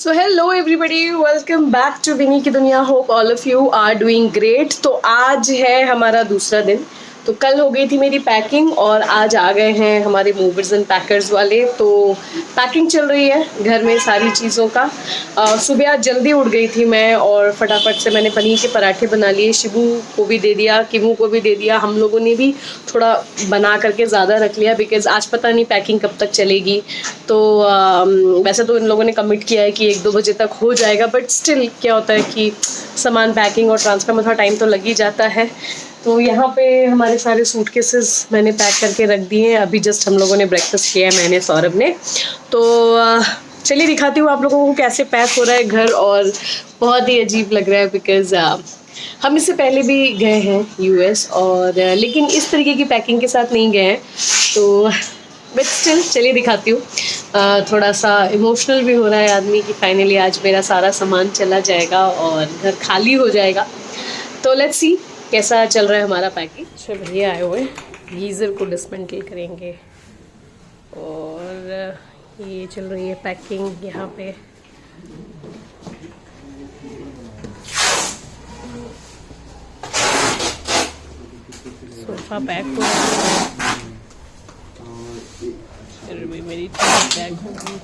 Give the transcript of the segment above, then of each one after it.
So hello everybody, welcome back to Vini की दुनिया। Hope all of you are doing great. तो आज है हमारा दूसरा दिन। तो कल हो गई थी मेरी पैकिंग और आज आ गए हैं हमारे मूवर्स एंड पैकर्स वाले। तो पैकिंग चल रही है घर में सारी चीज़ों का। सुबह आज जल्दी उठ गई थी मैं और फटाफट से मैंने पनीर के पराठे बना लिए। शिबू को भी दे दिया, किमू को भी दे दिया। हम लोगों ने भी थोड़ा बना करके ज़्यादा रख लिया बिकॉज़ आज पता नहीं पैकिंग कब तक चलेगी। तो वैसे तो इन लोगों ने कमिट किया है कि 1-2 बजे तक हो जाएगा, बट स्टिल क्या होता है कि सामान पैकिंग और ट्रांसफ़र में थोड़ा टाइम तो लग ही जाता है। तो यहाँ पे हमारे सारे सूटकेसेस मैंने पैक करके रख दिए हैं। अभी जस्ट हम लोगों ने ब्रेकफास्ट किया है, मैंने सौरभ ने। तो चलिए दिखाती हूँ आप लोगों को कैसे पैक हो रहा है घर। और बहुत ही अजीब लग रहा है बिकॉज़ हम इससे पहले भी गए हैं यूएस और लेकिन इस तरीके की पैकिंग के साथ नहीं गए हैं। तो बट स्टिल चलिए दिखाती हूँ। थोड़ा सा इमोशनल भी हो रहा है आदमी कि फाइनली आज मेरा सारा सामान चला जाएगा और घर खाली हो जाएगा। तो लेट्स सी कैसा चल रहा है हमारा पैकिंग। अच्छा भैया आए हुए गीज़र को डिसमेंटल करेंगे और ये चल रही है पैकिंग यहाँ पे। सोफा पैक हो रहा है, फिर भी मेरी टीवी पैक होगी।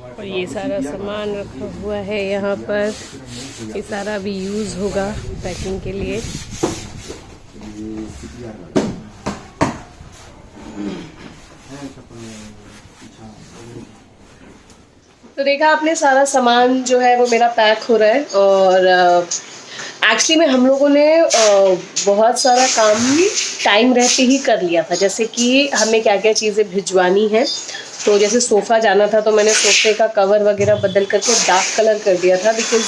और ये सारा सामान रखा हुआ है यहाँ पर। ये सारा भी यूज़ होगा पैकिंग के लिए। तो देखा आपने, सारा सामान जो है वो मेरा पैक हो रहा है। और एक्चुअली में हम लोगों ने बहुत सारा काम टाइम रहते ही कर लिया था। जैसे कि हमें क्या क्या चीज़ें भिजवानी है। तो जैसे सोफ़ा जाना था तो मैंने सोफ़े का कवर वगैरह बदल करके डार्क कलर कर दिया था बिकॉज़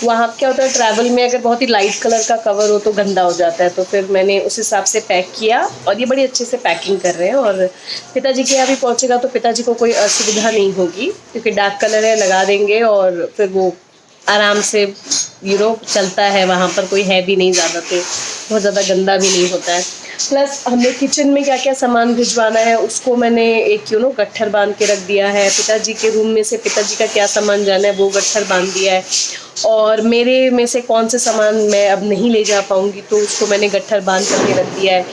वहाँ क्या होता है ट्रैवल में अगर बहुत ही लाइट कलर का कवर हो तो गंदा हो जाता है। तो फिर मैंने उस हिसाब से पैक किया और ये बड़ी अच्छे से पैकिंग कर रहे हैं। और पिताजी के यहाँ भी पहुँचेगा तो पिताजी को कोई असुविधा नहीं होगी क्योंकि डार्क कलर है, लगा देंगे और फिर वो आराम से चलता है। वहाँ पर कोई है भी नहीं ज़्यादा, तो बहुत ज़्यादा गंदा भी नहीं होता है। प्लस हमें किचन में क्या क्या सामान भिजवाना है उसको मैंने एक गट्ठर बांध के रख दिया है। पिताजी के रूम में से पिताजी का क्या सामान जाना है वो गट्ठर बांध दिया है। और मेरे में से कौन से सामान मैं अब नहीं ले जा पाऊँगी तो उसको मैंने गट्ठर बांध करके रख दिया है।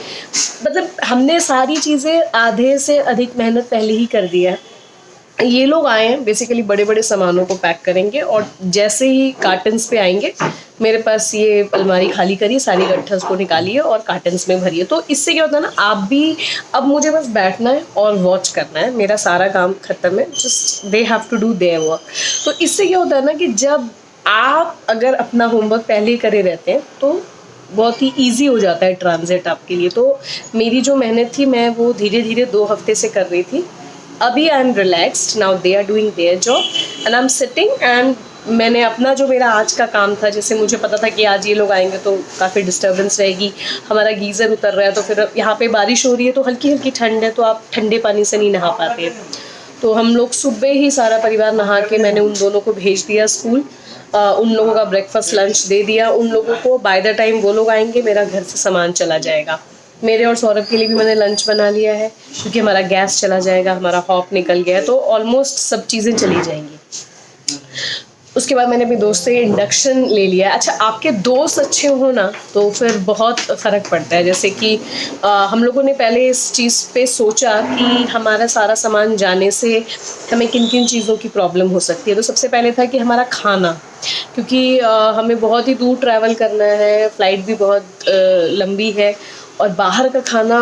मतलब हमने सारी चीज़ें आधे से अधिक मेहनत पहले ही कर दिया है। ये लोग आए हैं बेसिकली बड़े बड़े सामानों को पैक करेंगे और जैसे ही कार्टन्स पे आएंगे मेरे पास ये अलमारी खाली करिए, सारी गट्ठर्स को निकालिए और कार्टन्स में भरिए। तो इससे क्या होता है ना, आप भी अब मुझे बस बैठना है और वॉच करना है, मेरा सारा काम ख़त्म है। Just they have to do their work. तो इससे क्या होता है ना कि जब आप अगर अपना होमवर्क पहले ही करे रहते हैं तो बहुत ही ईजी हो जाता है ट्रांजिट आपके लिए। तो मेरी जो मेहनत थी मैं वो धीरे धीरे 2 हफ्ते से कर रही थी। अभी I am relaxed, now they are doing their job and I am sitting. And मैंने अपना जो मेरा आज का काम था, जैसे मुझे पता था कि आज ये लोग आएंगे तो काफ़ी डिस्टर्बेंस रहेगी, हमारा गीज़र उतर रहा है तो फिर यहाँ पे बारिश हो रही है तो हल्की हल्की ठंड है तो आप ठंडे पानी से नहीं नहा पाते। तो हम लोग सुबह ही सारा परिवार नहा के मैंने उन दोनों को भेज दिया स्कूल। उन लोगों का ब्रेकफास्ट लंच दे दिया उन लोगों को। बाय द टाइम वो लोग आएंगे मेरा घर से सामान चला जाएगा। मेरे और सौरभ के लिए भी मैंने लंच बना लिया है क्योंकि हमारा गैस चला जाएगा, हमारा हॉप निकल गया है तो ऑलमोस्ट सब चीज़ें चली जाएंगी। उसके बाद मैंने अपने दोस्त से इंडक्शन ले लिया है। अच्छा, आपके दोस्त अच्छे हो ना तो फिर बहुत फ़र्क पड़ता है। जैसे कि हम लोगों ने पहले इस चीज़ पे सोचा कि हमारा सारा सामान जाने से हमें किन किन चीज़ों की प्रॉब्लम हो सकती है। तो सबसे पहले था कि हमारा खाना, क्योंकि हमें बहुत ही दूर ट्रैवल करना है, फ़्लाइट भी बहुत लंबी है और बाहर का खाना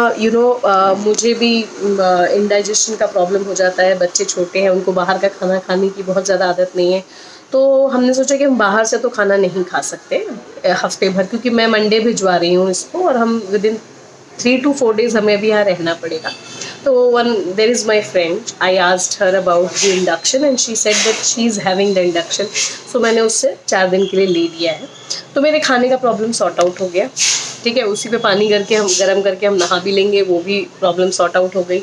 मुझे भी इंडाइजेशन का प्रॉब्लम हो जाता है। बच्चे छोटे हैं, उनको बाहर का खाना खाने की बहुत ज़्यादा आदत नहीं है। तो हमने सोचा कि हम बाहर से तो खाना नहीं खा सकते हफ्ते भर, क्योंकि मैं मंडे भिजवा रही हूँ इसको और हम विदिन 3 to 4 days हमें अभी यहाँ रहना पड़ेगा। तो there is my friend, I asked her about the induction and she said that she is having the induction, so मैंने उससे 4 दिन के लिए ले लिया है। तो मेरे खाने का प्रॉब्लम सॉर्ट आउट हो गया, ठीक है। उसी पे पानी करके हम गर्म करके हम नहा भी लेंगे, वो भी प्रॉब्लम सॉर्ट आउट हो गई।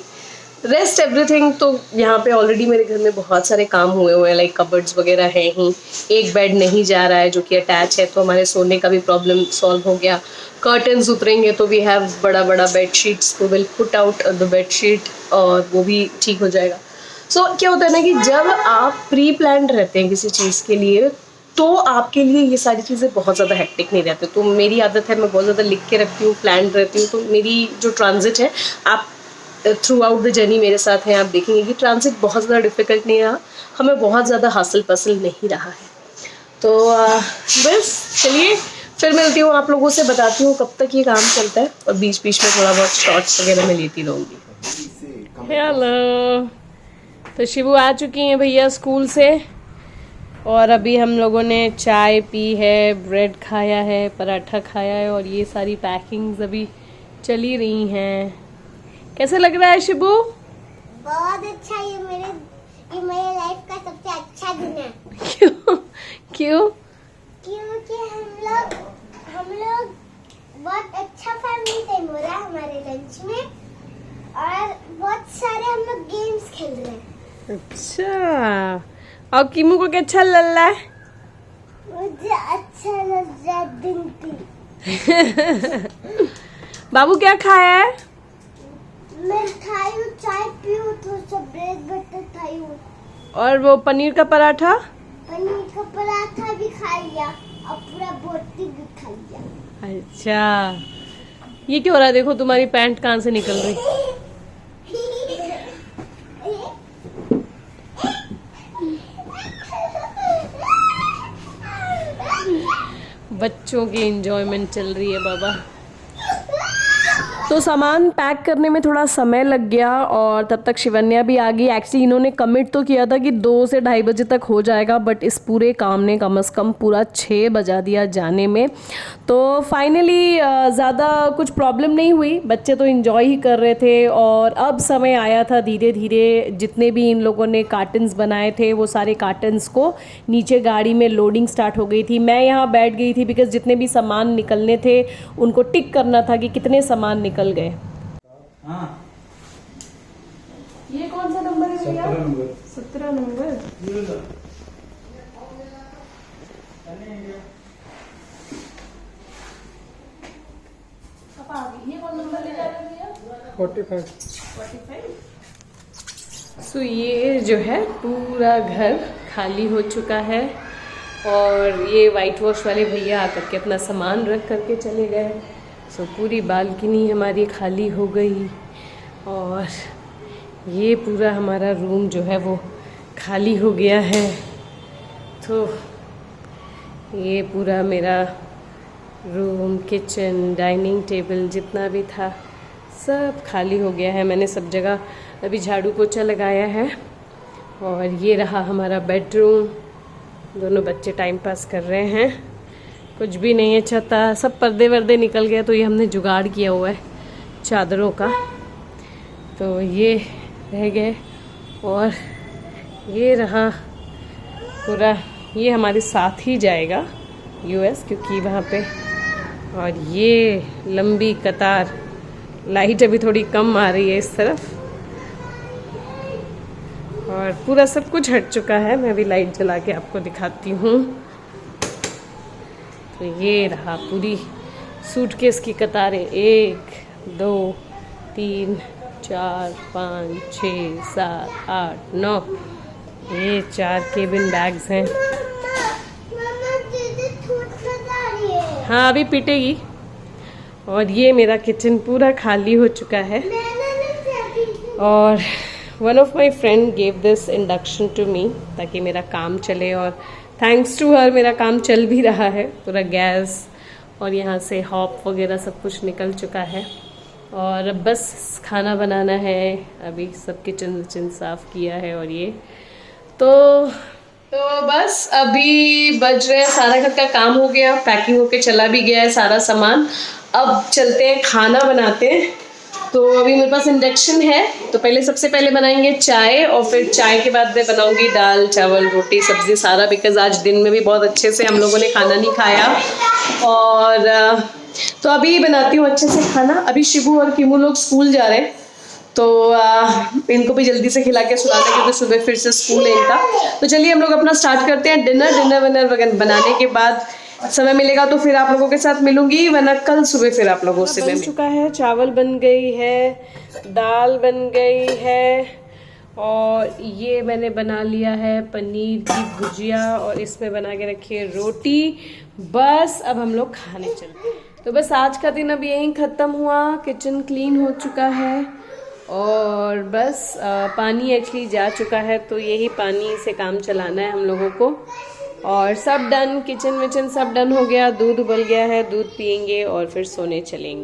रेस्ट एवरीथिंग तो यहाँ पे ऑलरेडी मेरे घर में बहुत सारे काम हुए हुए हैं, लाइक कबर्ड्स वगैरह हैं ही, एक बेड नहीं जा रहा है जो कि अटैच है, तो हमारे सोने का भी प्रॉब्लम सॉल्व हो गया। कर्टन्स उतरेंगे तो वी हैव बड़ा बड़ा बेड शीट्स, तो will put out the bed sheet और वो भी ठीक हो जाएगा। सो क्या होता है ना कि जब आप प्री प्लान्ड रहते हैं किसी चीज़ के लिए तो आपके लिए ये सारी चीज़ें बहुत ज़्यादा हेक्टिक नहीं रहती। तो मेरी आदत है, मैं बहुत ज़्यादा लिख के रखती हूँ, प्लान्ड रहती हूँ, तो मेरी जो ट्रांजिट है, आप थ्रू आउट द जर्नी मेरे साथ हैं, आप देखेंगे कि ट्रांजिट बहुत ज़्यादा डिफ़िकल्ट नहीं रहा, हमें बहुत ज़्यादा हासिल पसल नहीं रहा है। तो बस चलिए फिर मिलती हूँ आप लोगों से, बताती हूँ कब तक ये काम चलता है, और बीच बीच में थोड़ा बहुत शॉर्ट्स वगैरह मैं लेती रहूँगी। हेलो, तो शिबू आ चुकी हैं भैया स्कूल से, और अभी हम लोगों ने चाय पी है, ब्रेड खाया है, पराठा खाया है, और ये सारी पैकिंग्स अभी चली रही हैं। कैसे लग रहा है शिबू? बहुत अच्छा, ये मेरे लाइफ का सबसे अच्छा दिन है। क्यों क्यों? क्योंकि हम लोग बहुत अच्छा फैमिली टाइम हो रहा है हमारे लंच में, और बहुत सारे हम लोग गेम्स खेल रहे हैं। अच्छा, और कीमू को क्या अच्छा लग रहा है? मुझे अच्छा लग रहा है दिन। बाबू क्या खाया है? मैं खाई हूँ, चाय पी हूँ, थोड़ा सा ब्रेड बटर खाई हूँ, और वो पनीर का पराठा? पनीर का पराठा भी खा लिया, और पूरा बोटी भी खा लिया। अच्छा, ये क्या हो रहा है? देखो तुम्हारी पैंट कहाँ से निकल रही। बच्चों की एंजॉयमेंट चल रही है बाबा। तो सामान पैक करने में थोड़ा समय लग गया, और तब तक शिवन्या भी आ गई। एक्चुअली इन्होंने कमिट तो किया था कि 2 से 2:30 बजे तक हो जाएगा, बट इस पूरे काम ने कम से कम पूरा 6 बजा दिया जाने में। तो फाइनली ज़्यादा कुछ प्रॉब्लम नहीं हुई, बच्चे तो इन्जॉय ही कर रहे थे। और अब समय आया था धीरे धीरे, जितने भी इन लोगों ने कार्टन्स बनाए थे वो सारे कार्टन्स को नीचे गाड़ी में लोडिंग स्टार्ट हो गई थी। मैं यहाँ बैठ गई थी बिकॉज जितने भी सामान निकलने थे उनको टिक करना था कि कितने सामान निकल गए। हाँ, ये कौन सा नंबर है भैया? 17 नंबर। ये कौन नंबर ले जा रहे हैं भैया? 45। सो ये जो है पूरा घर खाली हो चुका है, और ये वाइट वॉश वाले भैया आकर के अपना सामान रख करके चले गए। सो पूरी बालकनी हमारी खाली हो गई, और ये पूरा हमारा रूम जो है वो खाली हो गया है। तो ये पूरा मेरा रूम, किचन, डाइनिंग टेबल जितना भी था सब खाली हो गया है। मैंने सब जगह अभी झाड़ू पोछा लगाया है, और ये रहा हमारा बेडरूम। दोनों बच्चे टाइम पास कर रहे हैं, कुछ भी नहीं है, छता सब पर्दे वर्दे निकल गए, तो ये हमने जुगाड़ किया हुआ है चादरों का, तो ये रह गए। और ये रहा पूरा, ये हमारे साथ ही जाएगा यूएस, क्योंकि वहाँ पे। और ये लंबी कतार, लाइट अभी थोड़ी कम आ रही है इस तरफ, और पूरा सब कुछ हट चुका है। मैं अभी लाइट जला के आपको दिखाती हूँ। तो ये रहा पूरी सूटकेस की कतारें, 1 2 3 4 5 6 7 8 9, ये 4 केबिन बैग्स हैं। हाँ, अभी पीटेगी। और ये मेरा किचन पूरा खाली हो चुका है, और one of my friend gave this induction to me ताकि मेरा काम चले, और थैंक्स टू हर मेरा काम चल भी रहा है। पूरा गैस और यहाँ से हॉप वगैरह सब कुछ निकल चुका है, और अब बस खाना बनाना है। अभी सब किचन विचन साफ़ किया है, और ये तो बस अभी बज रहे हैं, सारा घर का काम हो गया, पैकिंग होके चला भी गया है सारा सामान। अब चलते हैं खाना बनाते हैं। तो अभी मेरे पास इंडक्शन है, तो पहले सबसे पहले बनाएंगे चाय, और फिर चाय के बाद मैं बनाऊंगी दाल चावल रोटी सब्जी सारा, बिकॉज आज दिन में भी बहुत अच्छे से हम लोगों ने खाना नहीं खाया। और तो अभी बनाती हूँ अच्छे से खाना। अभी शिबू और किमू लोग स्कूल जा रहे हैं, तो इनको भी जल्दी से खिला के सुलाना क्योंकि सुबह फिर से स्कूल है इनका। तो चलिए हम लोग अपना स्टार्ट करते हैं डिनर विनर बनाने के बाद समय मिलेगा तो फिर आप लोगों के साथ मिलूंगी, वरना कल सुबह फिर आप लोगों से बन चुका है। चावल बन गई है, दाल बन गई है और ये मैंने बना लिया है पनीर की भुजिया और इसमें बना के रखी है रोटी। बस अब हम लोग खाने चलते हैं। तो बस आज का दिन अब यहीं ख़त्म हुआ। किचन क्लीन हो चुका है और बस पानी एक्चुअली जा चुका है, तो यही पानी से काम चलाना है हम लोगों को। और सब डन, किचन विचन सब डन हो गया, दूध उबल गया है, दूध पियेंगे और फिर सोने चलेंगे।